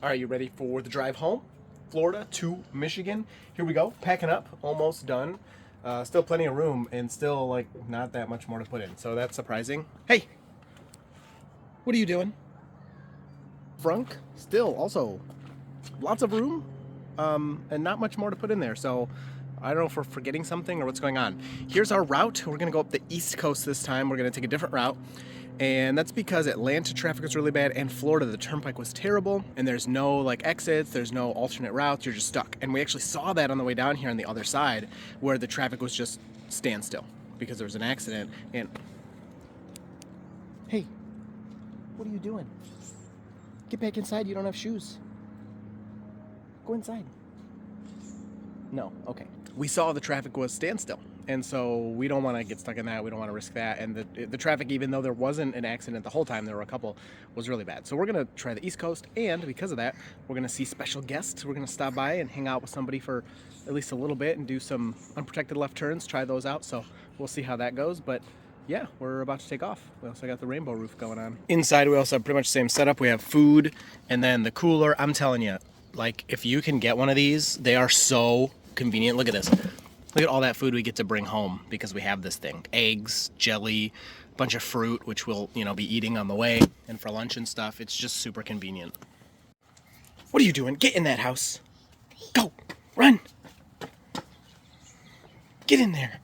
All right, you ready for the drive home? Florida to Michigan. Here we go, packing up, almost done. Still plenty of room and still like not that much more to put in. So that's surprising. Hey, what are you doing? Frunk, still also lots of room and not much more to put in there. So I don't know if we're forgetting something or what's going on. Here's our route. We're gonna go up the East Coast this time. We're gonna take a different route. And that's because Atlanta traffic was really bad and Florida, the turnpike was terrible and there's no like exits, there's no alternate routes, you're just stuck. And we actually saw that on the way down here on the other side where the traffic was just standstill because there was an accident. And hey, what are you doing? Get back inside, you don't have shoes. Go inside. No, okay. We saw the traffic was standstill. And so we don't want to get stuck in that. We don't want to risk that. And the traffic, even though there wasn't an accident the whole time, there were a couple, was really bad. So we're going to try the East Coast. And because of that, we're going to see special guests. We're going to stop by and hang out with somebody for at least a little bit and do some unprotected left turns, try those out. So we'll see how that goes. But yeah, we're about to take off. We also got the rainbow roof going on. Inside, we also have pretty much the same setup. We have food and then the cooler. I'm telling you, like if you can get one of these, they are so convenient. Look at this. Look at all that food we get to bring home because we have this thing. Eggs, jelly, a bunch of fruit, which we'll, be eating on the way and for lunch and stuff. It's just super convenient. What are you doing? Get in that house. Go. Run. Get in there.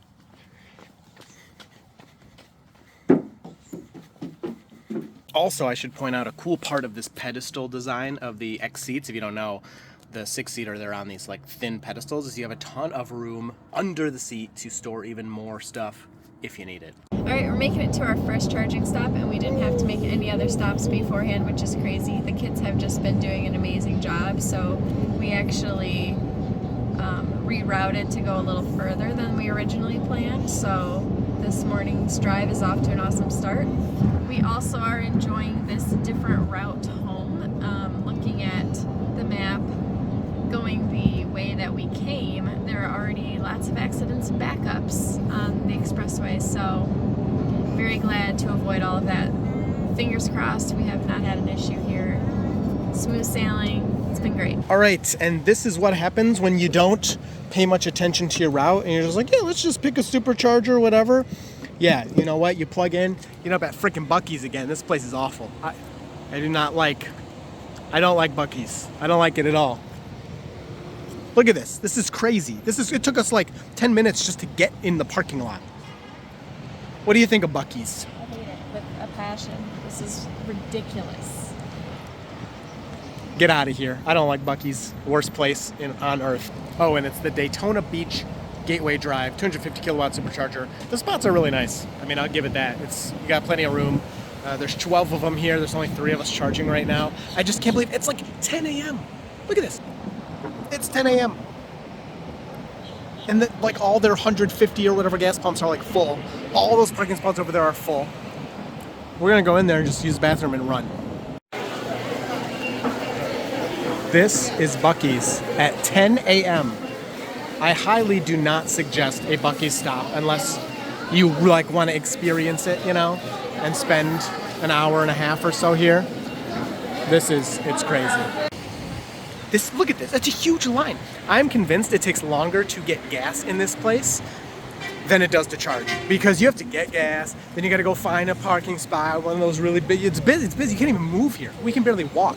Also, I should point out a cool part of this pedestal design of the X seats. If you don't know, the 6-seater, they're on these like thin pedestals, is you have a ton of room under the seat to store even more stuff if you need it. All right, we're making it to our first charging stop and we didn't have to make any other stops beforehand, which is crazy. The kids have just been doing an amazing job, so we actually rerouted to go a little further than we originally planned, so this morning's drive is off to an awesome start. We also are enjoying this different route home, looking at the map, going the way that we came. There are already lots of accidents and backups on the expressway, so very glad to avoid all of that. Fingers crossed, we have not had an issue here. Smooth sailing, it's been great. All right, and this is what happens when you don't pay much attention to your route and you're just like, yeah, let's just pick a Supercharger or whatever. Yeah, you know what, you plug in, you know, at frickin' Buc-ee's again. This place is awful. I don't like Buc-ee's. I don't like it at all. Look at this. This is crazy. It took us like 10 minutes just to get in the parking lot. What do you think of Buc-ee's? I hate it with a passion. This is ridiculous. Get out of here. I don't like Buc-ee's. Worst place on earth. Oh, and it's the Daytona Beach Gateway Drive, 250 kilowatt supercharger. The spots are really nice. I mean, I'll give it that. You got plenty of room. There's 12 of them here. There's only 3 of us charging right now. I just can't believe it's like 10 a.m. Look at this. It's 10 a.m. And like all their 150 or whatever gas pumps are like full. All those parking spots over there are full. We're gonna go in there and just use the bathroom and run. This is Buc-ee's at 10 a.m. I highly do not suggest a Buc-ee's stop unless you like want to experience it, and spend an hour and a half or so here. It's crazy. Look at this, that's a huge line. I'm convinced it takes longer to get gas in this place than it does to charge. Because you have to get gas, then you gotta go find a parking spot, one of those really big, it's busy, you can't even move here. We can barely walk.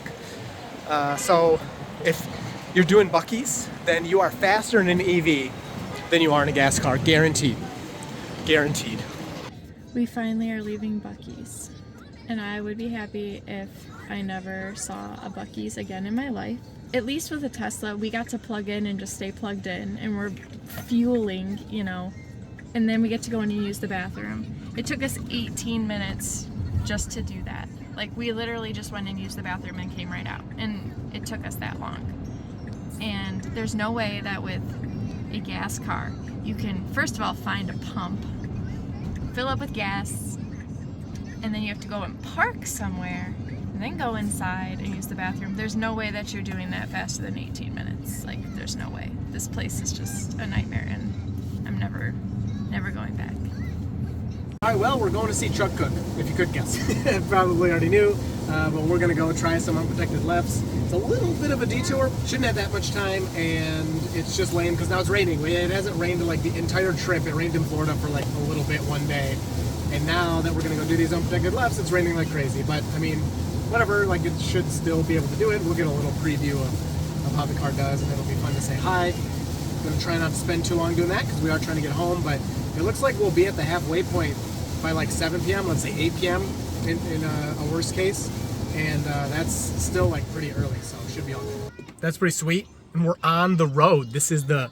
So if you're doing Buc-ee's, then you are faster in an EV than you are in a gas car, guaranteed. Guaranteed. We finally are leaving Buc-ee's, and I would be happy if I never saw a Buc-ee's again in my life. At least with a Tesla, we got to plug in and just stay plugged in, and we're fueling, and then we get to go in and use the bathroom. It took us 18 minutes just to do that. Like, we literally just went and used the bathroom and came right out, and it took us that long. And there's no way that with a gas car, you can, first of all, find a pump, fill up with gas, and then you have to go and park somewhere, and then go inside and use the bathroom. There's no way that you're doing that faster than 18 minutes. Like, there's no way. This place is just a nightmare, and I'm never going back. All right, well, we're going to see Chuck Cook, if you could guess. Probably already knew, but we're going to go try some unprotected lefts. It's a little bit of a detour. Shouldn't have that much time, and it's just lame because now it's raining. It hasn't rained like the entire trip. It rained in Florida for like a little bit one day, and now that we're going to go do these unprotected lefts, it's raining like crazy. But, I mean, whatever, like it should still be able to do it. We'll get a little preview of how the car does, and it'll be fun to say hi. I'm going to try not to spend too long doing that because we are trying to get home, but it looks like we'll be at the halfway point by like 7 p.m., let's say 8 p.m. in a worst case, and that's still like pretty early, so it should be all good. That's pretty sweet, and we're on the road. This is the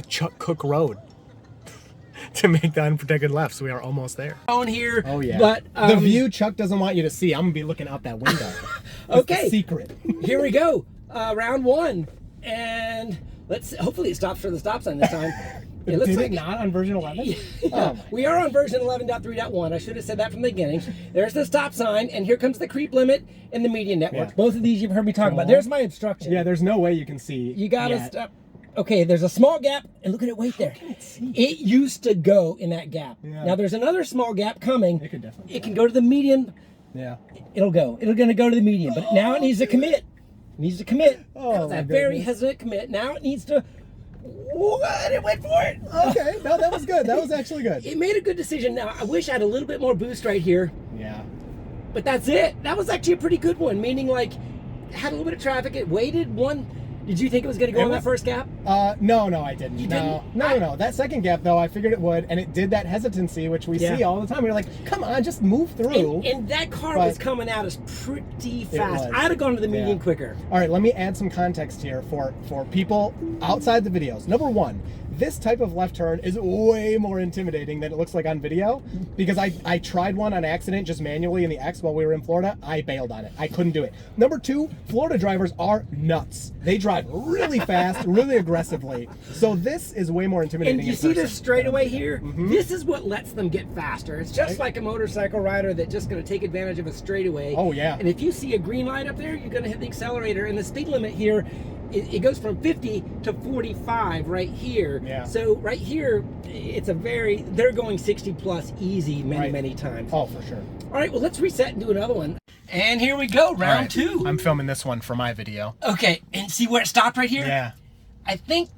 Chuck Cook Road to make the unprotected left, so we are almost there. On here, oh yeah, but the view Chuck doesn't want you to see. I'm gonna be looking out that window. Okay, the secret. Here we go, round one, and hopefully it stops for the stop sign this time. It looks Did like it not on version 11? Yeah. Oh, we are on version 11.3.1. I should have said that from the beginning. There's the stop sign, and here comes the creep limit and the median network. Yeah. Both of these you've heard me talk about. There's my instruction. yeah, there's no way you can see. You gotta yet. stop. Okay, there's a small gap, and look at it wait there. It used to go in that gap. Yeah. Now there's another small gap coming. It could definitely. It can go to the median. Yeah. It'll go. It's gonna go to the median, but now it needs to commit. It needs to commit. Oh, That was my that very goodness. hesitant commit. Now it needs to. What? It went for it. Okay, no, that was good. That was actually good. It made a good decision. Now I wish I had a little bit more boost right here. Yeah. But that's it. That was actually a pretty good one. Meaning, like, it had a little bit of traffic. It waited one. Did you think it was going to go on that first gap? No, I didn't. You No. didn't? No. That second gap, though, I figured it would, and it did that hesitancy, which we see all the time. We're like, come on, just move through. And that car was coming at us pretty fast. was. I'd have gone to the median quicker. All right, let me add some context here for people outside the videos. Number one, this type of left turn is way more intimidating than it looks like on video, because I tried one on accident just manually in the X while we were in Florida. I bailed on it. I couldn't do it. Number two, Florida drivers are nuts. They drive really fast, really aggressively. So this is way more intimidating. And you in see person. this straightaway here? This is what lets them get faster. It's just like a motorcycle rider that's just going to take advantage of a straightaway. Oh, yeah. And if you see a green light up there, you're going to hit the accelerator. And the speed limit here, it goes from 50 to 45 right here. Yeah. So right here, they're going 60 plus easy many times. Oh, for sure. All right, well, let's reset and do another one. And here we go, round two. I'm filming this one for my video. Okay, and see where it stopped right here? Yeah. I think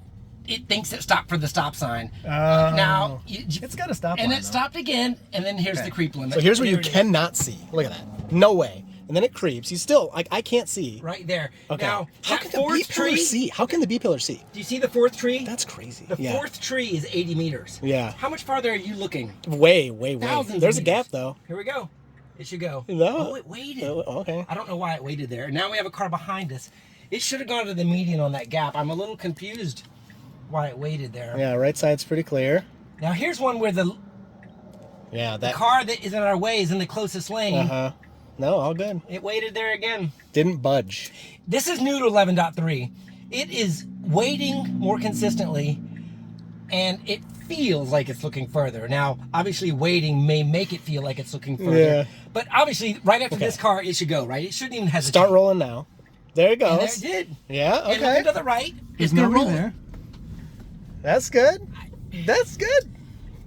it thinks it stopped for the stop sign. Oh. Now, It's got to stop. and it stopped again, and then here's the creep limit. So here's what There you it is. cannot see. Look at that. No way. And then it creeps. You still, like, I can't see. Right there. Okay. Now, How that can the B fourth pillar tree, see? How can the B pillar see? do you see the fourth tree? That's crazy. The fourth tree is 80 meters. Yeah. How much farther are you looking? Way. Thousands of There's a meters. gap, though. Here we go. It should go. No. Oh, it waited. Oh, okay. I don't know why it waited there. Now we have a car behind us. It should have gone to the median on that gap. I'm a little confused why it waited there. Yeah, right side's pretty clear. Now here's one where the car that is in our way is in the closest lane. Uh-huh. No, all good. It waited there again. Didn't budge. This is new to 11.3. It is waiting more consistently, and it feels like it's looking further. Now, obviously, waiting may make it feel like it's looking further. Yeah. But obviously, right after this car, it should go, right? It shouldn't even hesitate. Start rolling now. There it And goes. there it did. Yeah, And okay. look to the right. There's It's going to nobody roll. there. That's good. That's good.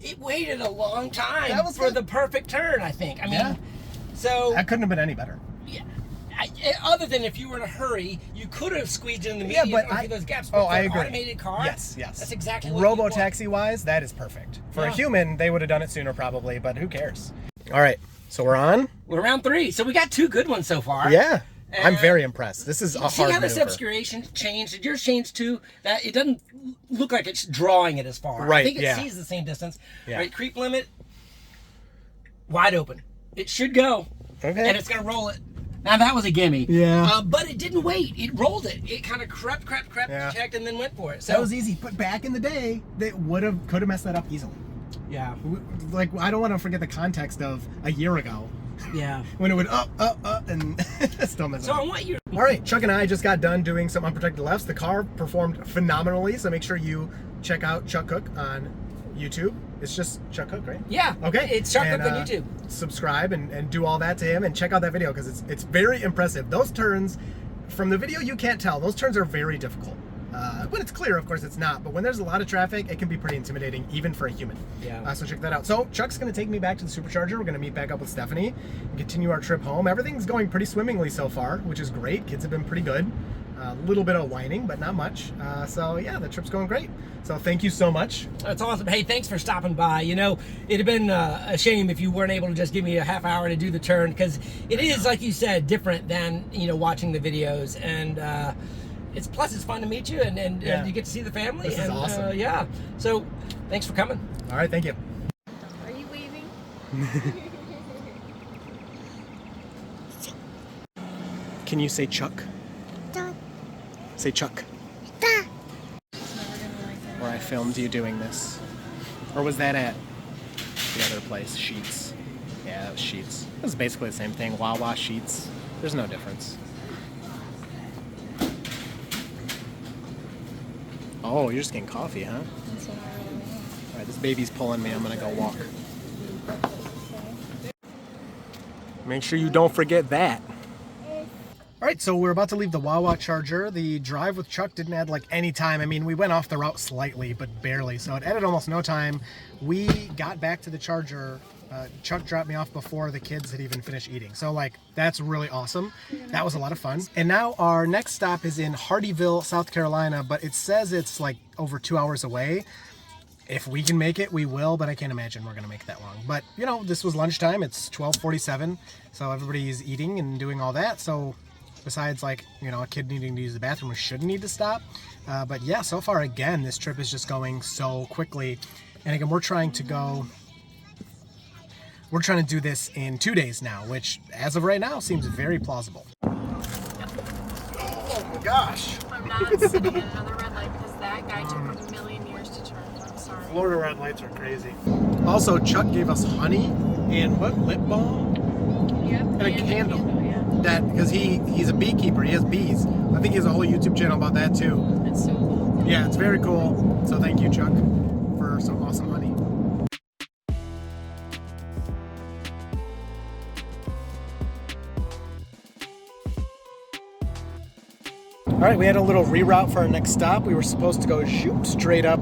It waited a long time That was for good. the perfect turn, I think. I mean, Yeah. so... That couldn't have been any better. Yeah, other than if you were in a hurry, you could have squeezed in the median but or through those gaps. Oh, But for I an agree. automated car, Yes. that's exactly what Robo you want. taxi wise, that is perfect. For a Yeah. human, they would have done it sooner probably, but who cares? All right, so we're on. We're round 3, so we got 2 good ones so far. Yeah, I'm And- very impressed. This is a See hard how this maneuver. obscuration changed? Did yours change too? That it doesn't look like it's drawing it as far. Right, I think it yeah. sees the same distance. Yeah. Right, creep limit, wide open. It should go. Okay. And it's gonna roll it. Now that was a gimme. Yeah. But it didn't wait. It rolled it. It kind of crept, Yeah. checked, and then went for it. So That was easy, but back in the day, they could have messed that up easily. yeah, Like, I don't want to forget the context of a year ago yeah. when it would up, and still mess So up. I want you. All right, Chuck and I just got done doing some unprotected lefts. The car performed phenomenally, so make sure you check out Chuck Cook on YouTube. It's just Chuck Cook, right? Yeah. Okay. It's Chuck And, Cook on YouTube. Subscribe and do all that to him, and check out that video because it's very impressive. Those turns, from the video you can't tell, those turns are very difficult. When it's clear, of course, it's not. But when there's a lot of traffic, it can be pretty intimidating, even for a human. Yeah. So check that out. So Chuck's going to take me back to the Supercharger. We're going to meet back up with Stephanie and continue our trip home. Everything's going pretty swimmingly so far, which is great. Kids have been pretty good. A little bit of whining, but not much. So yeah, the trip's going great. So thank you so much. That's awesome. Hey, thanks for stopping by. You know, it'd have been a shame if you weren't able to just give me a half hour to do the turn, because it is, like you said, different than, you know, watching the videos. And it's fun to meet you, and you get to see the family. This is awesome. Yeah. So thanks for coming. All right, thank you. Are you waving? Can you say Chuck? Da, Say Chuck. da. Where I filmed you doing this. Or was that at the other place, Sheets? Yeah, that was Sheets. It was basically the same thing. Wawa, Sheets. There's no difference. Oh, you're just getting coffee, huh? That's what I really want. All right, this baby's pulling me. I'm gonna go walk. Make sure you don't forget that. All right, so we're about to leave the Wawa Charger. The drive with Chuck didn't add like any time. I mean, we went off the route slightly, but barely. So it added almost no time. We got back to the Charger. Chuck dropped me off before the kids had even finished eating. So like, that's really awesome. That was a lot of fun. And now our next stop is in Hardyville, South Carolina, but it says it's like over 2 hours away. If we can make it, we will, but I can't imagine we're gonna make it that long. But you know, this was lunchtime. It's 12:47, so everybody's eating and doing all that. So besides, like, you know, a kid needing to use the bathroom, we shouldn't need to stop. But yeah, so far, again, this trip is just going so quickly. And again, we're trying to do this in 2 days now, which as of right now seems very plausible. Oh my gosh. I'm not sitting in another red light because that guy took a million years to turn. I'm sorry. Florida red lights are crazy. Also, Chuck gave us honey and what? Lip balm? Yep. And a candle. Yeah. That, because he's a beekeeper, he has bees. I think he has a whole YouTube channel about that too. It's so cool. Yeah, it's very cool. So thank you, Chuck, for some awesome honey. All right, we had a little reroute for our next stop. We were supposed to go shoot straight up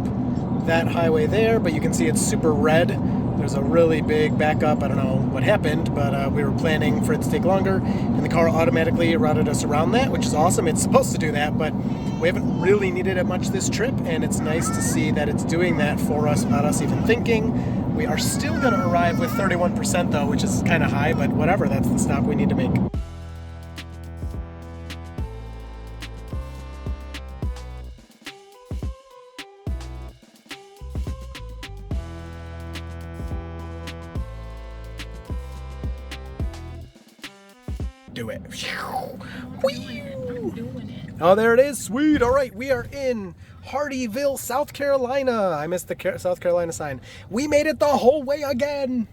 that highway there, but you can see it's super red. There's a really big backup. I don't know what happened, but we were planning for it to take longer, and the car automatically routed us around that, which is awesome. It's supposed to do that, but we haven't really needed it much this trip, and it's nice to see that it's doing that for us without us even thinking. We are still going to arrive with 31% though, which is kind of high, but whatever, that's the stop we need to make. Do it. I'm doing it. Oh, there it is. Sweet. All right, we are in Hardyville, South Carolina. I missed the South Carolina sign. We made it the whole way again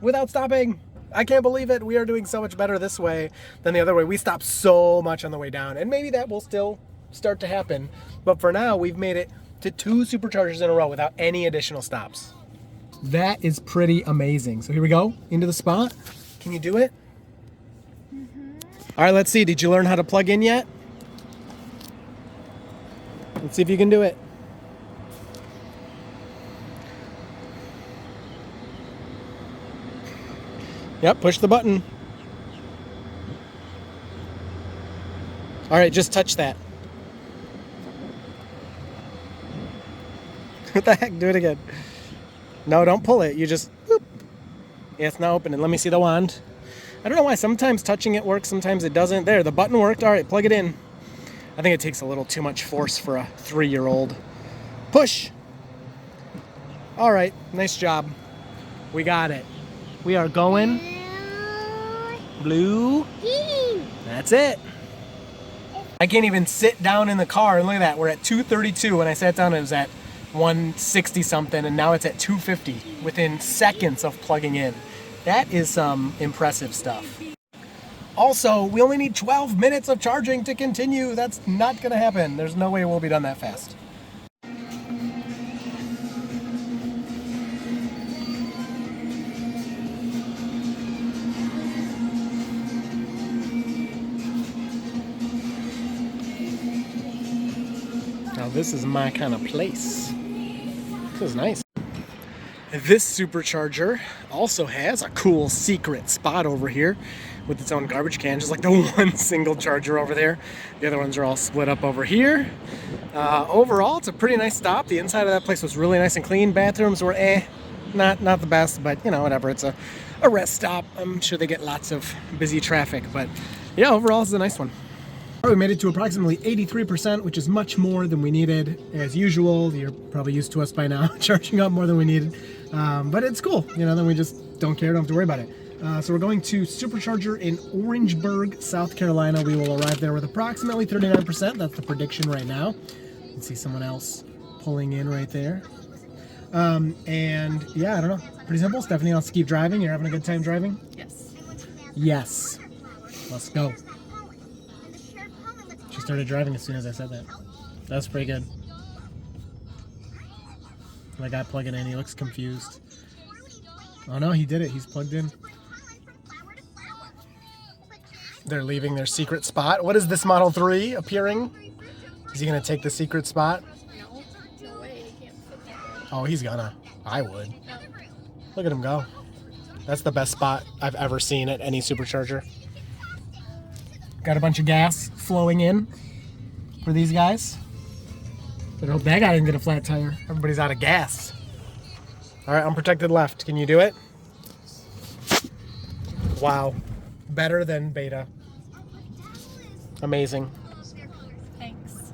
without stopping. I can't believe it. We are doing so much better this way than the other way. We stopped so much on the way down, and maybe that will still start to happen. But for now, we've made it to 2 Superchargers in a row without any additional stops. That is pretty amazing. So here we go, into the spot. Can you do it? All right, let's see. Did you learn how to plug in yet? Let's see if you can do it. Yep, push the button. All right, just touch that. What the heck? Do it again. No, don't pull it. You just, whoop. Yeah, it's now opening. Let me see the wand. I don't know why. Sometimes touching it works, sometimes it doesn't. There, the button worked. All right, plug it in. I think it takes a little too much force for a 3-year-old. Push. All right, nice job. We got it. We are going blue. That's it. I can't even sit down in the car, and look at that. We're at 232. When I sat down, it was at 160 something, and now it's at 250 within seconds of plugging in. That is some impressive stuff. Also, we only need 12 minutes of charging to continue. That's not gonna happen. There's no way we'll be done that fast. Now this is my kind of place. This is nice. This Supercharger also has a cool secret spot over here with its own garbage can, just like the one single charger over there. The other ones are all split up over here. Overall, it's a pretty nice stop. The inside of that place was really nice and clean. Bathrooms were not the best, but you know, whatever. It's a rest stop. I'm sure they get lots of busy traffic, but yeah, overall, it's a nice one. All right, we made it to approximately 83%, which is much more than we needed. As usual, you're probably used to us by now, charging up more than we needed. But it's cool, you know, then we just don't care, don't have to worry about it. So we're going to Supercharger in Orangeburg, South Carolina. We will arrive there with approximately 39%. That's the prediction right now. You can see someone else pulling in right there. And yeah, I don't know. Pretty simple. Stephanie wants to keep driving. You're having a good time driving? Yes. Yes. Let's go. She started driving as soon as I said that. That's pretty good. My guy plugging in, he looks confused. Oh no, he did it. He's plugged in. They're leaving their secret spot. What is this Model 3 appearing? Is he gonna take the secret spot? No, no way. He can't fit that way. Oh, he's gonna. I would. No. Look at him go. That's the best spot I've ever seen at any Supercharger. Got a bunch of gas flowing in for these guys. But I hope that guy didn't get a flat tire. Everybody's out of gas. All right, unprotected left. Can you do it? Wow. Better than Beta. Amazing. Thanks.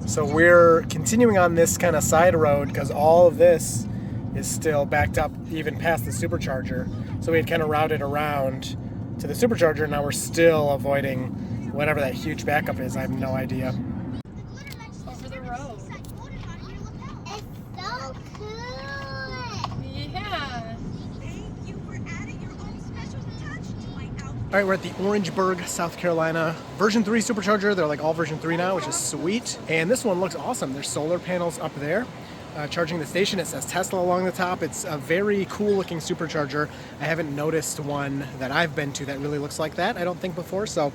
So we're continuing on this kind of side road because all of this is still backed up even past the Supercharger. So we had kind of routed around to the Supercharger. Now we're still avoiding whatever that huge backup is. I have no idea. Over the road. It's so cool. Yeah. Thank you for adding your own special touch to my outfit. All right, we're at the Orangeburg, South Carolina version 3 Supercharger. They're like all version 3 now, which is sweet. And this one looks awesome. There's solar panels up there. Charging the station, it says Tesla along the top. It's a very cool looking Supercharger. I haven't noticed one that I've been to that really looks like that, I don't think, before. So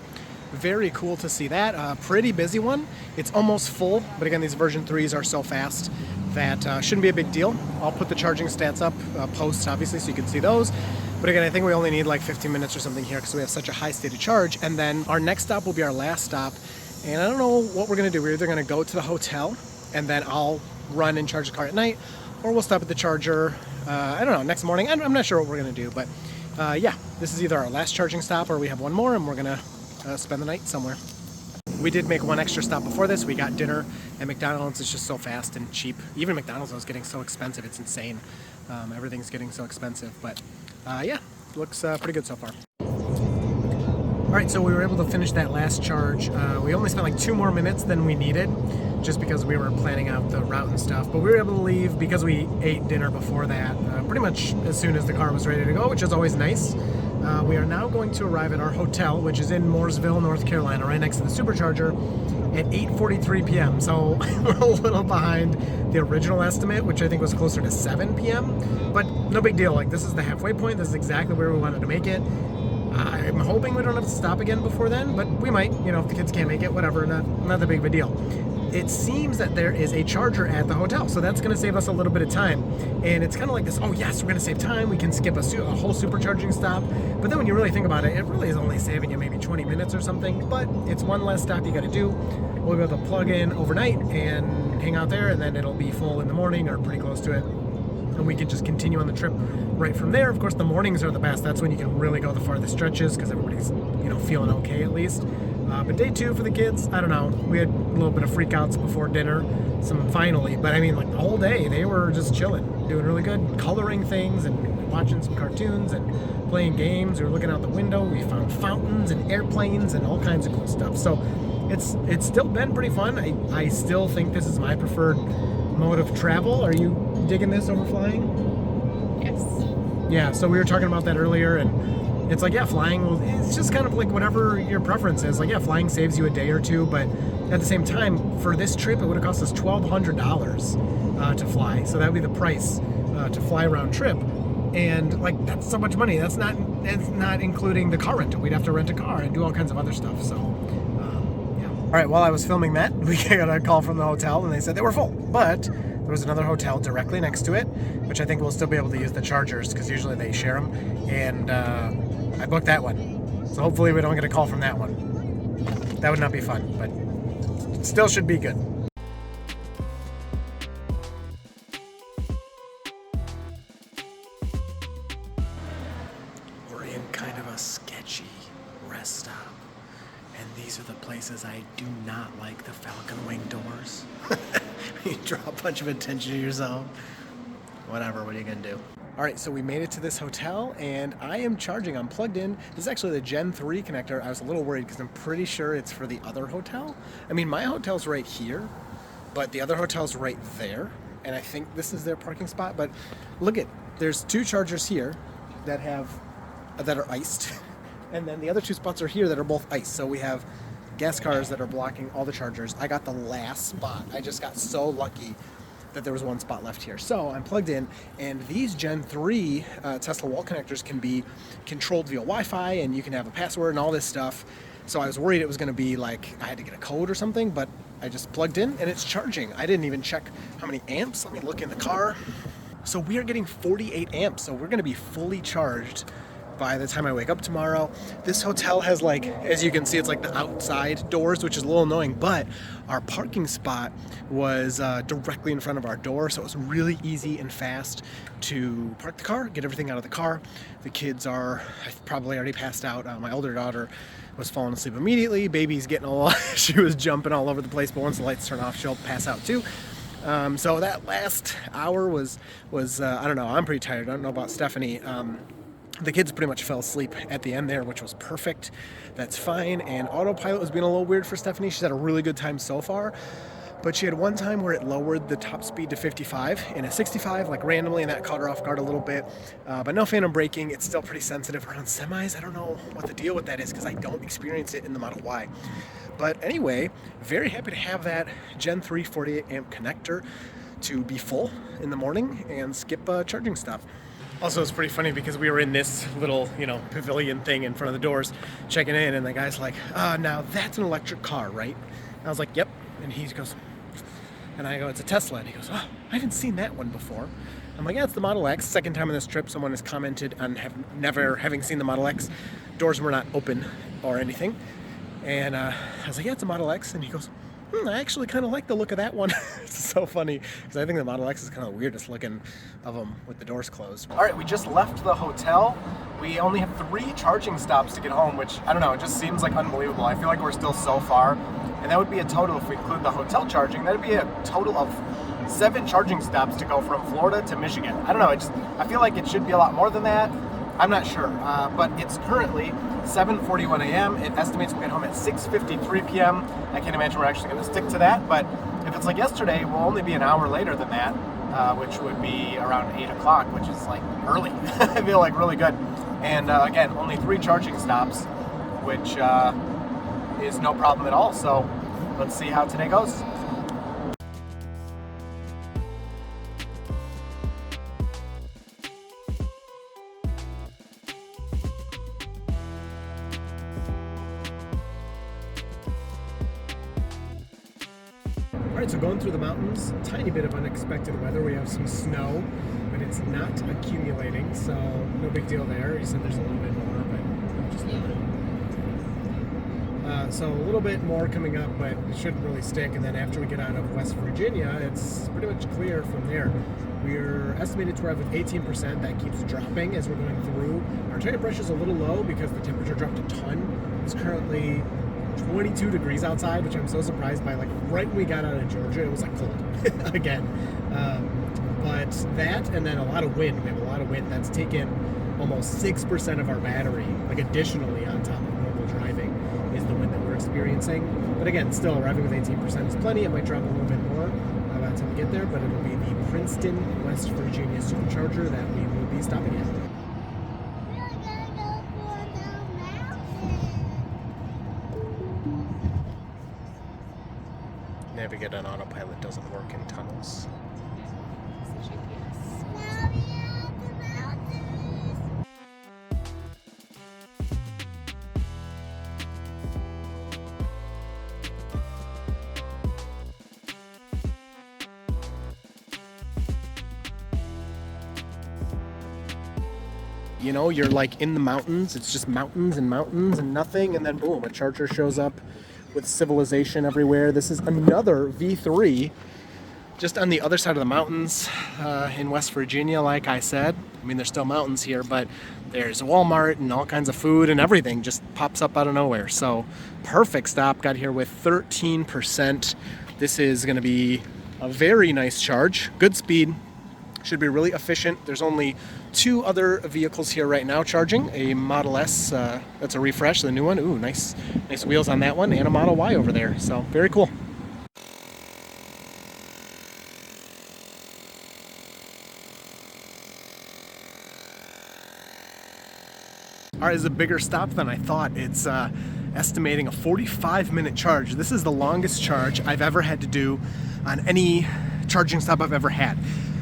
very cool to see that. Pretty busy one. It's almost full, but again, these version 3s are so fast that shouldn't be a big deal. I'll put the charging stats up post, obviously, so you can see those. But again, I think we only need like 15 minutes or something here because we have such a high state of charge. And then our next stop will be our last stop. And I don't know what we're gonna do. We're either gonna go to the hotel and then I'll run and charge the car at night, or we'll stop at the charger, I don't know, next morning. I'm not sure what we're gonna do, but yeah, this is either our last charging stop or we have one more and we're gonna spend the night somewhere. We did make one extra stop before this. We got dinner at McDonald's. It's just so fast and cheap. Even McDonald's was getting so expensive, it's insane. Everything's getting so expensive, but yeah, looks pretty good so far. All right, so we were able to finish that last charge. We only spent like 2 more minutes than we needed, just because we were planning out the route and stuff. But we were able to leave because we ate dinner before that, pretty much as soon as the car was ready to go, which is always nice. We are now going to arrive at our hotel, which is in Mooresville, North Carolina, right next to the Supercharger, at 8:43 p.m. So we're a little behind the original estimate, which I think was closer to 7 p.m. But no big deal. Like, this is the halfway point. This is exactly where we wanted to make it. I'm hoping we don't have to stop again before then, but we might, you know, if the kids can't make it, whatever, not that big of a deal. It seems that there is a charger at the hotel, so that's going to save us a little bit of time. And it's kind of like this, oh yes, we're going to save time, we can skip a whole supercharging stop. But then when you really think about it, it really is only saving you maybe 20 minutes or something, but it's one less stop you got to do. We'll be able to plug in overnight and hang out there, and then it'll be full in the morning or pretty close to it. And we can just continue on the trip right from there. Of course, the mornings are the best. That's when you can really go the farthest stretches because everybody's, you know, feeling okay at least. But day 2 for the kids, I don't know. We had a little bit of freakouts before dinner, finally. But I mean, like the whole day, they were just chilling, doing really good, coloring things and watching some cartoons and playing games. We were looking out the window. We found fountains and airplanes and all kinds of cool stuff. So it's still been pretty fun. I still think this is my preferred mode of travel. Are you digging this over flying? Yes. Yeah, so we were talking about that earlier, and it's like, yeah, flying, it's just kind of like whatever your preference is. Like, yeah, flying saves you a day or two, but at the same time, for this trip, it would have cost us $1,200 to fly. So that would be the price to fly round trip. And like, that's so much money. It's not including the car rental. We'd have to rent a car and do all kinds of other stuff. So yeah, All right, while I was filming that, we got a call from the hotel and they said they were full, but there was another hotel directly next to it, which I think we'll still be able to use the chargers because usually they share them, and I booked that one. So hopefully we don't get a call from that one. That would not be fun, but it still should be good. We're in kind of a sketchy rest stop. And these are the places I do not like the Falcon Wing doors. You draw a bunch of attention to yourself. Whatever, what are you gonna do? All right, so we made it to this hotel and I am charging, I'm plugged in. This is actually the Gen 3 connector. I was a little worried because I'm pretty sure it's for the other hotel. I mean, my hotel's right here, but the other hotel's right there. And I think this is their parking spot, but look at, there's 2 chargers here that are iced. And then the other 2 spots are here that are both ice. So we have gas cars that are blocking all the chargers. I got the last spot. I just got so lucky that there was 1 spot left here. So I'm plugged in, and these Gen 3 Tesla wall connectors can be controlled via Wi-Fi, and you can have a password and all this stuff. So I was worried it was gonna be like I had to get a code or something, but I just plugged in and it's charging. I didn't even check how many amps. Let me look in the car. So we are getting 48 amps. So we're gonna be fully charged by the time I wake up tomorrow. This hotel has, like, as you can see, it's like the outside doors, which is a little annoying, but our parking spot was directly in front of our door, so it was really easy and fast to park the car, get everything out of the car. The kids are probably already passed out. My older daughter was falling asleep immediately. Baby's getting a lot, she was jumping all over the place, but once the lights turn off, she'll pass out too. So that last hour was I don't know, I'm pretty tired. I don't know about Stephanie. The kids pretty much fell asleep at the end there, which was perfect. That's fine. And Autopilot was being a little weird for Stephanie. She's had a really good time so far, but she had one time where it lowered the top speed to 55 in a 65, like randomly, and that caught her off guard a little bit. But no phantom braking. It's still pretty sensitive around semis. I don't know what the deal with that is because I don't experience it in the Model Y. But anyway, very happy to have that Gen 3 48 amp connector to be full in the morning and skip a charging stop. Also, it's pretty funny because we were in this little, pavilion thing in front of the doors checking in, and the guy's like, now that's an electric car, right? And I was like, yep. And he goes, and I go, it's a Tesla. And he goes, I haven't seen that one before. I'm like, yeah, it's the Model X. Second time on this trip, someone has commented on never having seen the Model X. Doors were not open or anything. And I was like, yeah, it's a Model X. And he goes, I actually kind of like the look of that one. It's so funny because I think the Model X is kind of the weirdest looking of them with the doors closed. All right, we just left the hotel. We only have 3 charging stops to get home, which, I don't know, it just seems like unbelievable. I feel like we're still so far. And that would be a total, if we include the hotel charging, that would be a total of 7 charging stops to go from Florida to Michigan. I don't know, I feel like it should be a lot more than that. I'm not sure, but it's currently 7:41 a.m. It estimates we'll get home at 6:53 p.m. I can't imagine we're actually going to stick to that, but if it's like yesterday, we'll only be an hour later than that, which would be around 8 o'clock, which is like early. I feel like really good. And again, only 3 charging stops, which is no problem at all. So let's see how today goes. All right, so going through the mountains, tiny bit of unexpected weather. We have some snow, but it's not accumulating, so no big deal there. You said there's a little bit more, but just a little bit. So a little bit more coming up, but it shouldn't really stick. And then after we get out of West Virginia, it's pretty much clear from there. We're estimated to arrive with 18%. That keeps dropping as we're going through. Our tire pressure is a little low because the temperature dropped a ton. It's currently 22 degrees outside, which I'm so surprised by. Like right when we got out of Georgia, it was like cold again. But that, and then a lot of wind. We have a lot of wind. That's taken almost 6% of our battery, like additionally on top of normal driving, is the wind that we're experiencing. But again, still arriving with 18% is plenty. It might drop a little bit more by the time we get there, but it'll be the Princeton, West Virginia Supercharger that we will be stopping at. Navigate on Autopilot doesn't work in tunnels. You know, you're like in the mountains. It's just mountains and mountains and nothing. And then boom, a charger shows up with civilization everywhere. This is another V3 just on the other side of the mountains in West Virginia, like I said. I mean, there's still mountains here, but there's a Walmart and all kinds of food and everything just pops up out of nowhere. So perfect stop. Got here with 13%. This is going to be a very nice charge. Good speed. Should be really efficient. There's only 2 other vehicles here right now charging. A Model S, that's a refresh, the new one. Ooh, nice wheels on that one, and a Model Y over there. So very cool. All right, this is a bigger stop than I thought. It's estimating a 45-minute charge. This is the longest charge I've ever had to do on any charging stop I've ever had.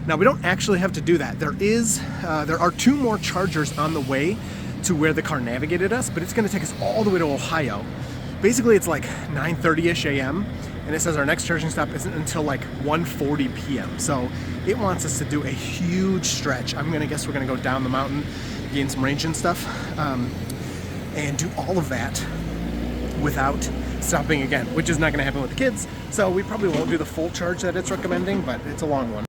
Now, we don't actually have to do that. There are 2 more chargers on the way to where the car navigated us, but it's gonna take us all the way to Ohio. Basically, it's like 9:30-ish a.m., and it says our next charging stop isn't until like 1:40 p.m. So it wants us to do a huge stretch. I'm gonna guess we're gonna go down the mountain, gain some range and stuff, and do all of that without stopping again, which is not gonna happen with the kids. So we probably won't do the full charge that it's recommending, but it's a long one.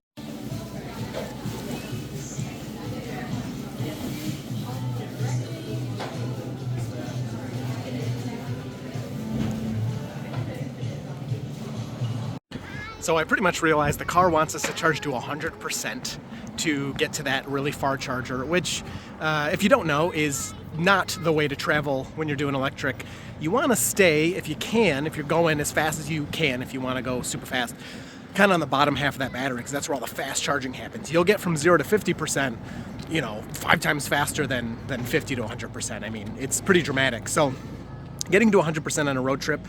So I pretty much realized the car wants us to charge to 100% to get to that really far charger, which, if you don't know, is not the way to travel when you're doing electric. You want to stay, if you can, if you're going as fast as you can, if you want to go super fast, kind of on the bottom half of that battery, because that's where all the fast charging happens. You'll get from 0 to 50%, 5 times faster than 50 to 100%. I mean, it's pretty dramatic. So getting to 100% on a road trip,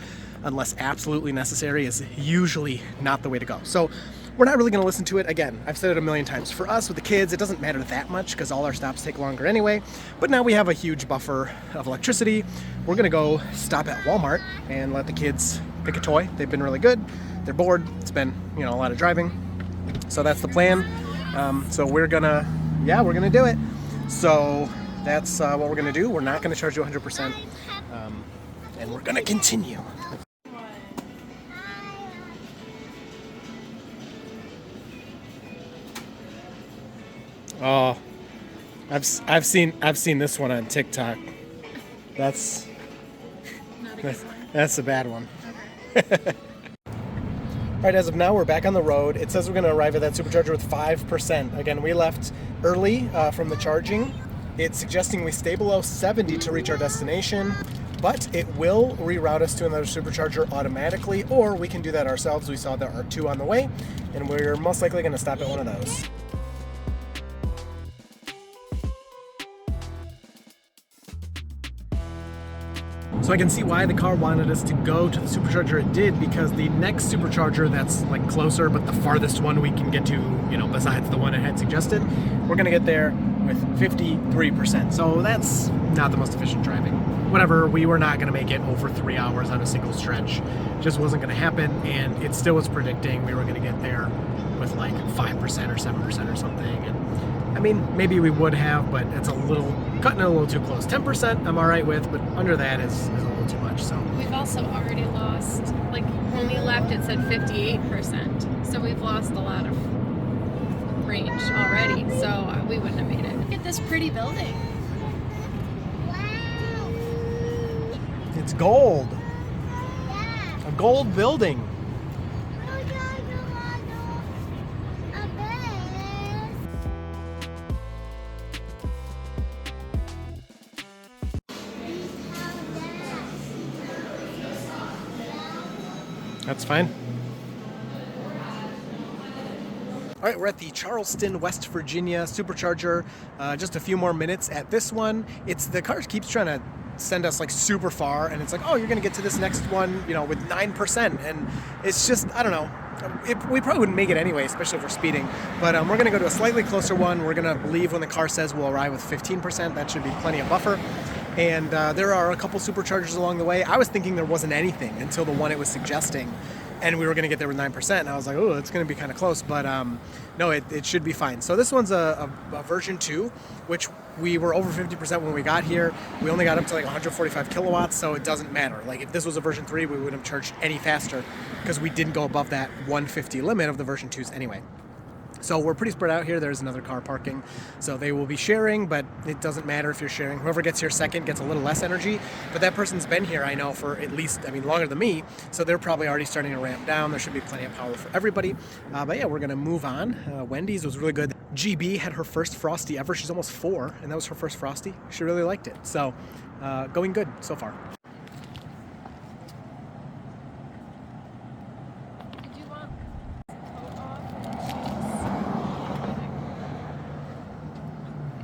unless absolutely necessary, is usually not the way to go. So we're not really going to listen to it. Again, I've said it a million times. For us with the kids, it doesn't matter that much because all our stops take longer anyway. But now we have a huge buffer of electricity. We're going to go stop at Walmart and let the kids pick a toy. They've been really good. They're bored. It's been, a lot of driving. So that's the plan. So we're going to do it. So that's what we're going to do. We're not going to charge you 100%. And we're going to continue. Oh, I've seen this one on TikTok. That's Not a good one. that's a bad one. Okay. All right, as of now, we're back on the road. It says we're going to arrive at that supercharger with 5%. Again, we left early from the charging. It's suggesting we stay below 70 to reach our destination, but it will reroute us to another supercharger automatically, or we can do that ourselves. We saw there are 2 on the way, and we're most likely going to stop at one of those. So I can see why the car wanted us to go to the supercharger it did, because the next supercharger that's like closer, but the farthest one we can get to, besides the one it had suggested, we're gonna get there with 53%. So that's not the most efficient driving. Whatever, we were not gonna make it over 3 hours on a single stretch. Just wasn't gonna happen, and it still was predicting we were gonna get there with like 5% or 7% or something. And I mean, maybe we would have, but it's cutting it a little too close. 10% I'm all right with, but under that is a little too much. So We've also already lost, when we left it said 58%. So we've lost a lot of range already. So we wouldn't have made it. Look at this pretty building. it's gold. A gold building. That's fine. All right, we're at the Charleston, West Virginia Supercharger. Just a few more minutes at this one. The car keeps trying to send us like super far, and it's like, oh, you're gonna get to this next one, with 9%, and it's just, I don't know. We probably wouldn't make it anyway, especially if we're speeding. But we're gonna go to a slightly closer one. We're gonna leave when the car says we'll arrive with 15%. That should be plenty of buffer. And there are a couple superchargers along the way. I was thinking there wasn't anything until the one it was suggesting. and we were going to get there with 9%, and I was like, oh, it's going to be kind of close, but no, it should be fine. So this one's a version 2, which we were over 50% when we got here. We only got up to like 145 kilowatts, so it doesn't matter. Like if this was a version 3, we wouldn't have charged any faster because we didn't go above that 150 limit of the version 2s anyway. So we're pretty spread out here. There's another car parking. So they will be sharing, but it doesn't matter if you're sharing. Whoever gets here second gets a little less energy. But that person's been here, I know, for at least, longer than me. So they're probably already starting to ramp down. There should be plenty of power for everybody. But yeah, we're going to move on. Wendy's was really good. GB had her first Frosty ever. She's almost 4, and that was her first Frosty. She really liked it. So going good so far.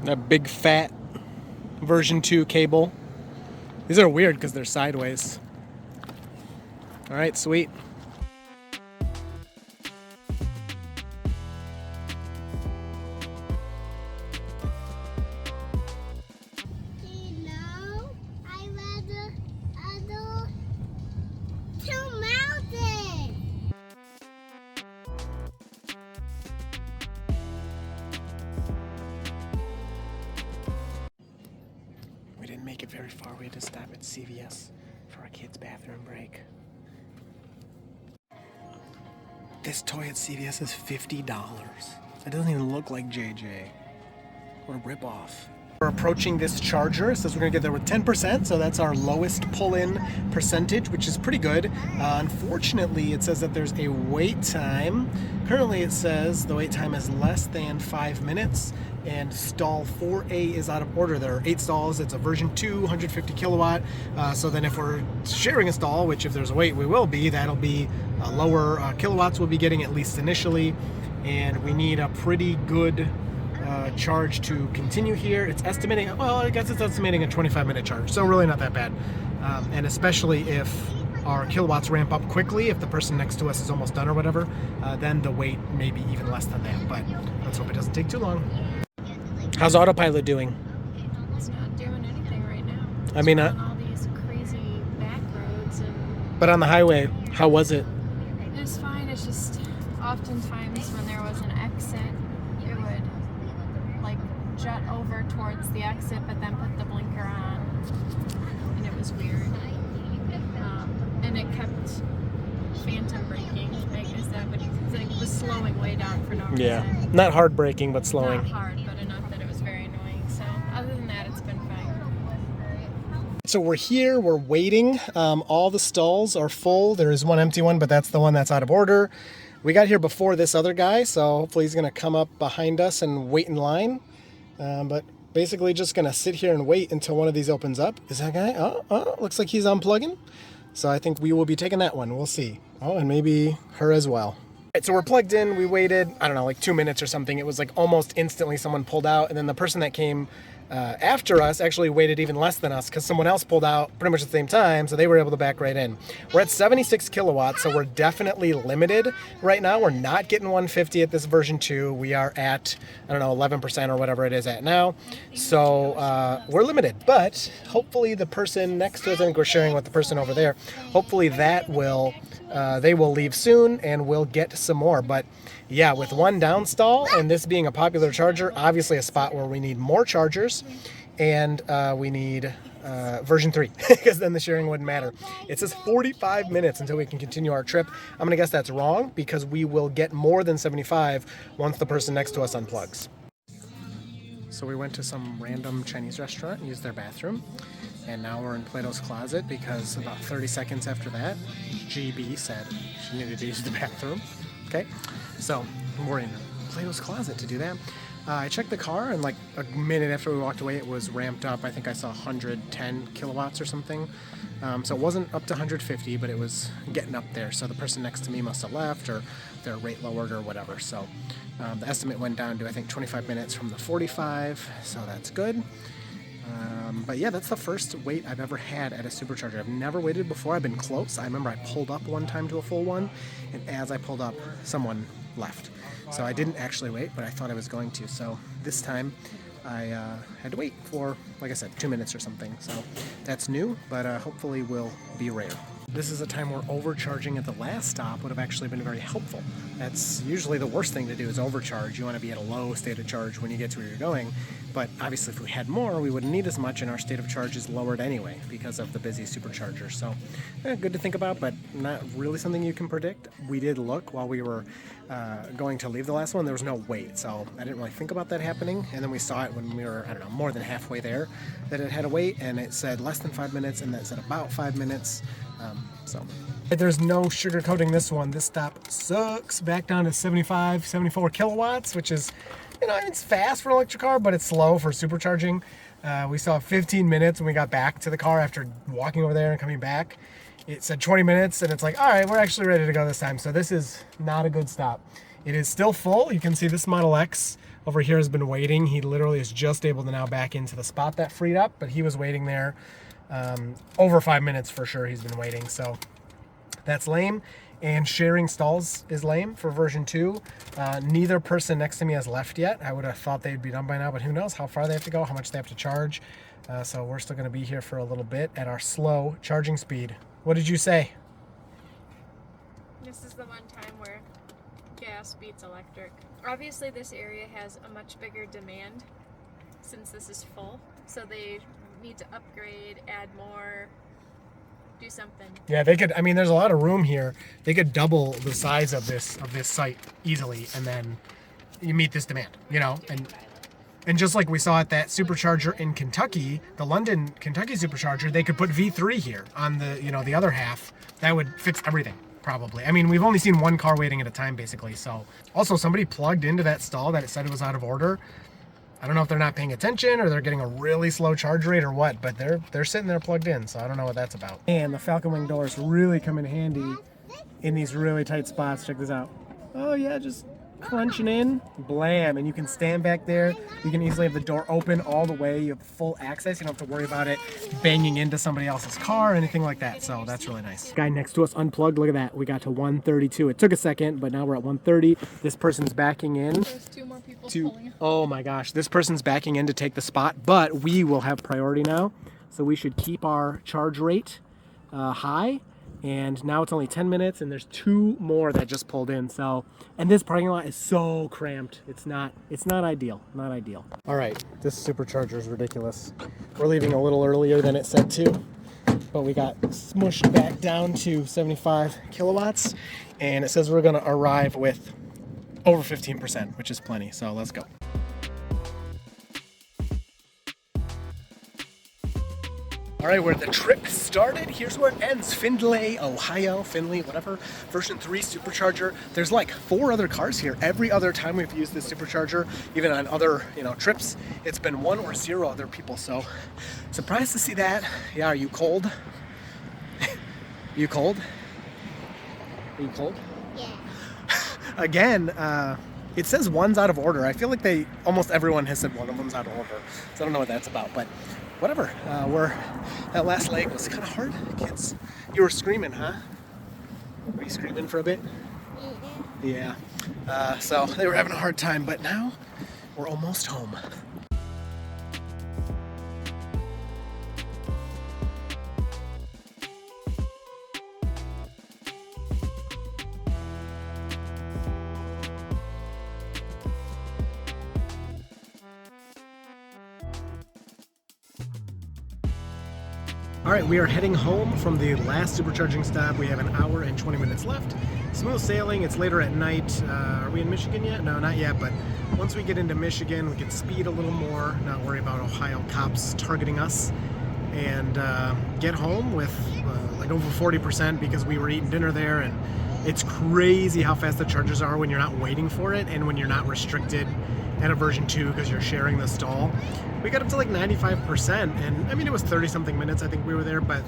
A big fat version 2 cable. These are weird because they're sideways. All right, sweet. Hello, I read the two mountains. We didn't make it very far. We had to stop at CVS for a kid's bathroom break. This toy at CVS is $50. It doesn't even look like JJ. What a ripoff. We're approaching this charger. It says we're gonna get there with 10%, so that's our lowest pull-in percentage, which is pretty good. Unfortunately, it says that there's a wait time. Currently, it says the wait time is less than 5 minutes, and stall 4A is out of order. There are 8 stalls. It's a version 2, 150 kilowatt. So then if we're sharing a stall, which if there's a wait, we will be, that'll be lower kilowatts we'll be getting at least initially, and we need a pretty good charge to continue here. It's estimating, well, I guess it's estimating a 25-minute charge, so really not that bad. And especially if our kilowatts ramp up quickly, if the person next to us is almost done or whatever, then the wait may be even less than that, but let's hope it doesn't take too long. How's Autopilot doing? It's not doing anything right now. I mean, on all these crazy back roads and but on the highway, how was it? it was fine. It's just oftentimes when there was an exit, it would like jut over towards the exit, but then put the blinker on, and it was weird. And it kept phantom braking. Like, is that what it was slowing way down for no reason. Yeah, not hard braking, but slowing. Not hard, but enough that it was very annoying. So other than that, it's been fine. So we're here, we're waiting. All the stalls are full. There is one empty one, but that's the one that's out of order. We got here before this other guy, so hopefully he's gonna come up behind us and wait in line. But basically just gonna sit here and wait until one of these opens up. Is that guy? Oh, looks like he's unplugging. So I think we will be taking that one. We'll see. Oh, and maybe her as well. All right, so we're plugged in. We waited, I don't know, like 2 minutes or something. It was like almost instantly someone pulled out, and then the person that came after us actually waited even less than us because someone else pulled out pretty much at the same time, so they were able to back right in. We're at 76 kilowatts, so we're definitely limited right now. We're not getting 150 at this version 2. We are at, I don't know, 11% or whatever it is at now. So we're limited, but hopefully the person next to us, I think we're sharing with the person over there, hopefully that will, they will leave soon and we'll get some more. But yeah, with one down stall and this being a popular charger, obviously a spot where we need more chargers, and we need version 3 because then the sharing wouldn't matter. It says 45 minutes until we can continue our trip. I'm gonna guess that's wrong because we will get more than 75 once the person next to us unplugs. So we went to some random Chinese restaurant and used their bathroom, and now we're in Plato's Closet because about 30 seconds after that, GB said she needed to use the bathroom. Okay, so we're in Plato's Closet to do that. I checked the car, and like a minute after we walked away, it was ramped up. I think I saw 110 kilowatts or something. So it wasn't up to 150, but it was getting up there. So the person next to me must have left, or their rate lowered, or whatever. So the estimate went down to, I think, 25 minutes from the 45. So that's good. But yeah, that's the first wait I've ever had at a supercharger. I've never waited before. I've been close. I remember I pulled up one time to a full one, and as I pulled up, someone left. So I didn't actually wait, but I thought I was going to. So this time I had to wait for, like I said, 2 minutes or something. So that's new, but hopefully will be rare. this is a time where overcharging at the last stop would have actually been very helpful. That's usually the worst thing to do, is overcharge. You want to be at a low state of charge when you get to where you're going. But obviously if we had more, we wouldn't need as much, and our state of charge is lowered anyway because of the busy Supercharger. So good to think about, but not really something you can predict. We did look while we were going to leave the last one. There was no wait, so I didn't really think about that happening. And then we saw it when we were, I don't know, more than halfway there, that it had a wait, and it said less than 5 minutes, and that said about 5 minutes. So there's no sugarcoating this one. This stop sucks. Back down to 75, 74 kilowatts, which is, you know, it's fast for an electric car, but it's slow for supercharging. We saw 15 minutes when we got back to the car after walking over there and coming back. It said 20 minutes, and it's like, all right, we're actually ready to go this time. So this is not a good stop. It is still full. You can see this Model X over here has been waiting. He literally is just able to now back into the spot that freed up, but he was waiting there over 5 minutes for sure. He's been waiting, so that's lame. And sharing stalls is lame for version 2. Neither person next to me has left yet. I would have thought they'd be done by now, but who knows how far they have to go, how much they have to charge. So we're still going to be here for a little bit at our slow charging speed. What did you say? This is the one time where gas beats electric. Obviously this area has a much bigger demand since this is full, so they need to upgrade, add more, do something. Yeah, they could. I mean, there's a lot of room here. They could double the size of this site easily, and then you meet this demand, you know. And just like we saw at that Supercharger in Kentucky, the London Kentucky Supercharger, they could put V3 here on the, you know, the other half. That would fix everything, probably. I mean, we've only seen one car waiting at a time, basically. So also somebody plugged into that stall that it said it was out of order. I don't know if they're not paying attention or they're getting a really slow charge rate or what, but they're sitting there plugged in, so I don't know what that's about. And the Falcon Wing doors really come in handy in these really tight spots. Check this out. Oh yeah, just crunching in, blam, and you can stand back there. You can easily have the door open all the way. You have full access. You don't have to worry about it banging into somebody else's car or anything like that, so that's really nice. Guy next to us unplugged. Look at that. We got to 132. It took a second, but now we're at 130. This person's backing in. There's 2 more people pulling. Oh my gosh, this person's backing in to take the spot, but we will have priority now, so we should keep our charge rate high. And now it's only 10 minutes, and there's 2 more that just pulled in. So, and this parking lot is so cramped. It's not ideal. Not ideal. All right, this Supercharger is ridiculous. We're leaving a little earlier than it said to, but we got smushed back down to 75 kilowatts, and it says we're gonna arrive with over 15%, which is plenty. So let's go. All right, where the trip started, here's where it ends. Findlay, Ohio, Findlay, whatever. Version 3 Supercharger. There's like 4 other cars here. Every other time we've used this Supercharger, even on other, you know, trips, it's been 1 or 0 other people. So surprised to see that. Yeah, are you cold? You cold? Are you cold? Yeah. Again, it says 1's out of order. I feel like almost everyone has said one of them's out of order. So I don't know what that's about, but whatever. That last leg was kind of hard, kids. You were screaming, huh? Were you screaming for a bit? Yeah. So they were having a hard time, but now we're almost home. All right, we are heading home from the last supercharging stop. We have an hour and 20 minutes left. Smooth sailing. It's later at night. Are we in Michigan yet? No, not yet, but once we get into Michigan, we can speed a little more, not worry about Ohio cops targeting us, and get home with like over 40% because we were eating dinner there, and it's crazy how fast the chargers are when you're not waiting for it and when you're not restricted at a version 2 because you're sharing the stall. We got up to like 95%, and I mean, it was 30 something minutes I think we were there, but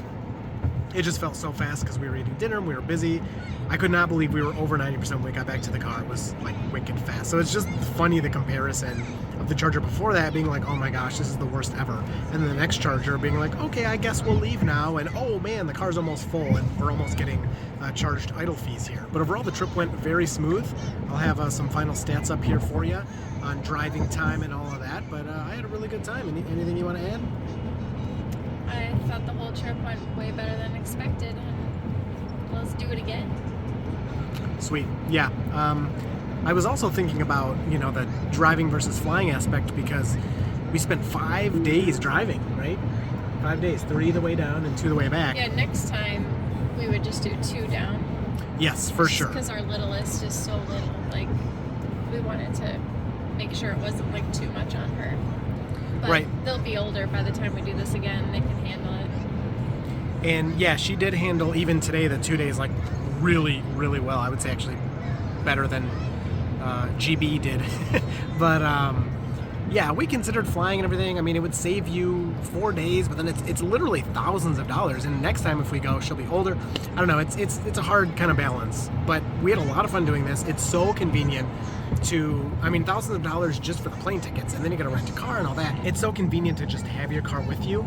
it just felt so fast because we were eating dinner and we were busy. I could not believe we were over 90% when we got back to the car. It was like wicked fast. So it's just funny, the comparison of the charger before that being like, oh my gosh, this is the worst ever. And then the next charger being like, okay, I guess we'll leave now. And oh man, the car's almost full and we're almost getting charged idle fees here. But overall, the trip went very smooth. I'll have some final stats up here for you on driving time and all of that. But I had a really good time. Anything you want to add? I thought the whole trip went way better than expected. let's do it again. Sweet. Yeah. I was also thinking about, you know, the driving versus flying aspect, because we spent 5 days driving, right? 5 days, 3 the way down and 2 the way back. Yeah, next time we would just do 2 down. Yes, for sure. Because our littlest is so little. Like, we wanted to make sure it wasn't like too much on her. But Right. they'll be older by the time we do this again. They can handle it. And yeah, she did handle, even today, the 2 days, like really, really well. I would say actually better than GB did. But yeah, we considered flying and everything. I mean, it would save you 4 days, but then it's literally thousands of dollars. And next time if we go, she'll be older. I don't know. It's a hard kind of balance. But we had a lot of fun doing this. It's so convenient to, I mean, thousands of dollars just for the plane tickets, and then you got to rent a car and all that. It's so convenient to just have your car with you.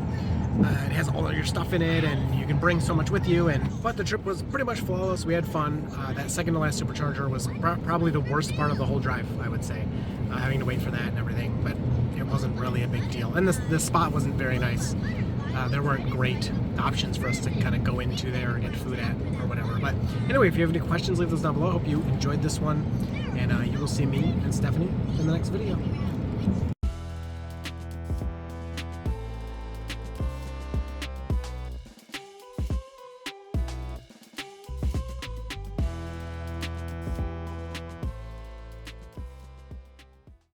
It has all of your stuff in it, and you can bring so much with you. But the trip was pretty much flawless. We had fun. That second to last Supercharger was probably the worst part of the whole drive, I would say, having to wait for that and everything. But it wasn't really a big deal. And the spot wasn't very nice. There weren't great options for us to kind of go into there or get food at or whatever. But anyway, if you have any questions, leave those down below. I hope you enjoyed this one, and you will see me and Stephanie in the next video.